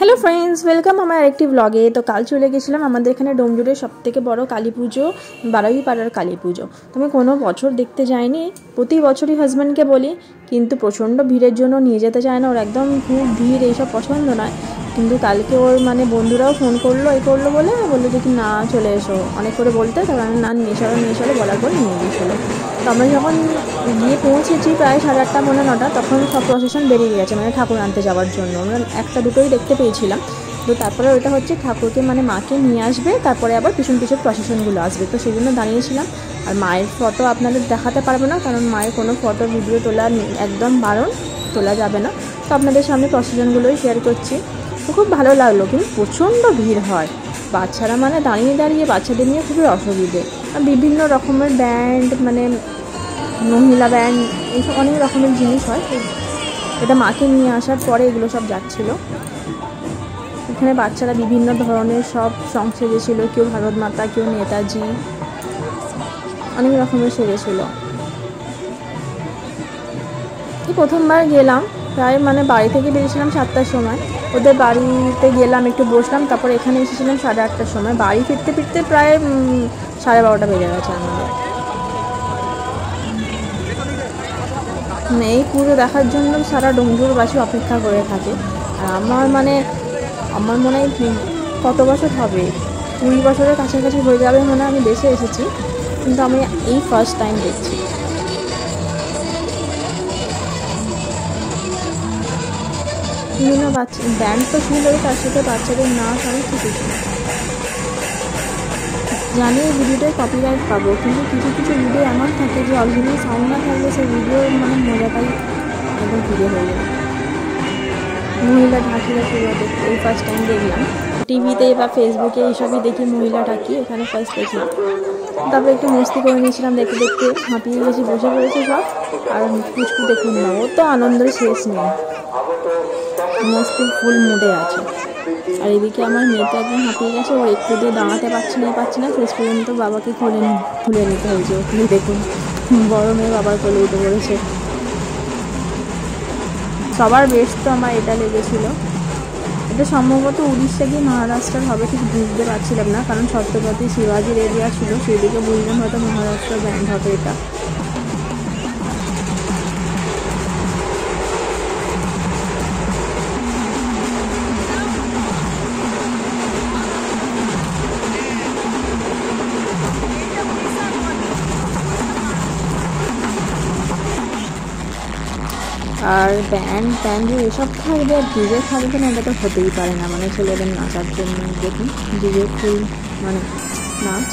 Hello friends welcome हमारे आरेकटी ब्लगे। तो कल चले गेছিলাম আমাদের এখানে ডোমজুড়ে সবথেকে বড় কালী পুজো বারুইপাড়ার কালী পুজো। তো আমি কোনো বছর দেখতে যাইনি, প্রতি বছরই হাজবেন্ডকে বলি, কিন্তু প্রচণ্ড ভিড়ের জন্য নিয়ে যেতে চায় না। ওর একদম খুব ভিড়, এইসব পছন্দ নয়। কিন্তু কালকে ওর মানে বন্ধুরাও ফোন করলো করলো বললো যে কি না চলে এসো, অনেক করে বলতে, তারপর আমি না নিয়ে চলো বলার পর নিয়ে গিয়েছিলো। তো আমরা যখন গিয়ে পৌঁছেছি প্রায় 8:30 পৌনে 9টা, তখন সব প্রসেশন বেরিয়ে গেছে, মানে ঠাকুর আনতে যাওয়ার জন্য। আমরা একটা দুটোই দেখতে পেয়েছিলাম। তো তারপরে ওটা হচ্ছে ঠাকুরকে মানে মাকে নিয়ে আসবে, তারপরে আবার পিছন প্রসেশনগুলো আসবে। তো সেই জন্য দাঁড়িয়েছিলাম। আর মায়ের ফটো আপনাদের দেখাতে পারবো না, কারণ মায়ের কোনো ফটো ভিডিও তোলা একদম বারণ, তোলা যাবে না। তো আপনাদের সামনে প্রসেশনগুলোই শেয়ার করছি। তো খুব ভালো লাগলো, কিন্তু প্রচণ্ড ভিড় হয়। বাচ্চারা মানে দাঁড়িয়ে বাচ্চাদের নিয়ে খুবই অসুবিধে। বিভিন্ন রকমের ব্যান্ড, মানে মহিলা ব্যান্ড, এইসব অনেক রকমের জিনিস হয়। এটা মাকে নিয়ে আসার পরে এগুলো সব যাচ্ছিলো। এখানে বাচ্চারা বিভিন্ন ধরনের সব সং সেজেছিল, কেউ ভারত মাতা, কেউ নেতাজি, অনেক রকমের সেজেছিল। প্রথমবার গেলাম, প্রায় মানে বাড়ি থেকে বেরিয়েছিলাম 7টার সময়। ওদের বাড়িতে গেলাম, একটু বসলাম, তারপর এখানে এসেছিলাম 8:30টার সময়। বাড়ি ফিরতে প্রায় 12:30 বেজে গেছে আমাদের। এই পুজো দেখার জন্য সারা ডোমজুড়বাসী অপেক্ষা করে থাকে। আর আমার মনে হয় কত বছর হবে, 20 বছরের কাছাকাছি হয়ে যাবে মনে হয় আমি দেশে এসেছি, কিন্তু আমি এই ফার্স্ট টাইম দেখছি। বিভিন্ন ব্যান্ড তো ছিল, তার সাথে বাচ্চাদের নাচ অনেক কিছু ছিল। জানি এই ভিডিওটায় কপিরাইট পাবো, কিন্তু কিছু ভিডিও এমন থাকে যে অরিজিনাল সাউন্ড না থাকলে সেই ভিডিওর মানে মজাটাই একদম ফিরে হয়ে যায়। মহিলা ঢাকিরা ছিল, এই ফার্স্ট টাইম দেখলাম। টিভিতে বা ফেসবুকে এইসবই দেখি মহিলা ঢাকি, এখানে ফার্স্ট দেখলাম। তারপরে একটু মস্তি করে নিয়েছিলাম, দেখতে হাঁপিয়ে গেছি, বসে পড়েছি সব। আর পুচকু দেখুন না, ও তো আনন্দের শেষ নেই, মস্তি ফুল মুডে আছে। আর এদিকে আমার মেয়ে তো একদম হাঁপিয়ে গেছে, ওর একটু দিয়ে দাঁড়াতে পারছে না, শেষ পর্যন্ত বাবাকে খুলে নিতে হয়েছে। ওখানে দেখুন বড় মেয়ে বাবার কোলে উঠে পড়েছে। সবার বেস্ট তো আমার এটা লেগেছিল। এটা সম্ভবত উড়িষ্যা কি মহারাষ্ট্রের হবে, ঠিক বুঝতে পারছিলাম না, কারণ ছত্রপতি শিবাজির এরিয়া ছিল, সেদিকে বুঝলাম হয়তো মহারাষ্ট্র ব্যান্ড হবে এটা। আর ব্যান্ড এসব থাকবে আর ডিজে থাকবে না, এটা তো হতেই পারে না। মানে ছেলেদের নাচার জন্য দেখুন ডিজে ফুল মানে নাচ।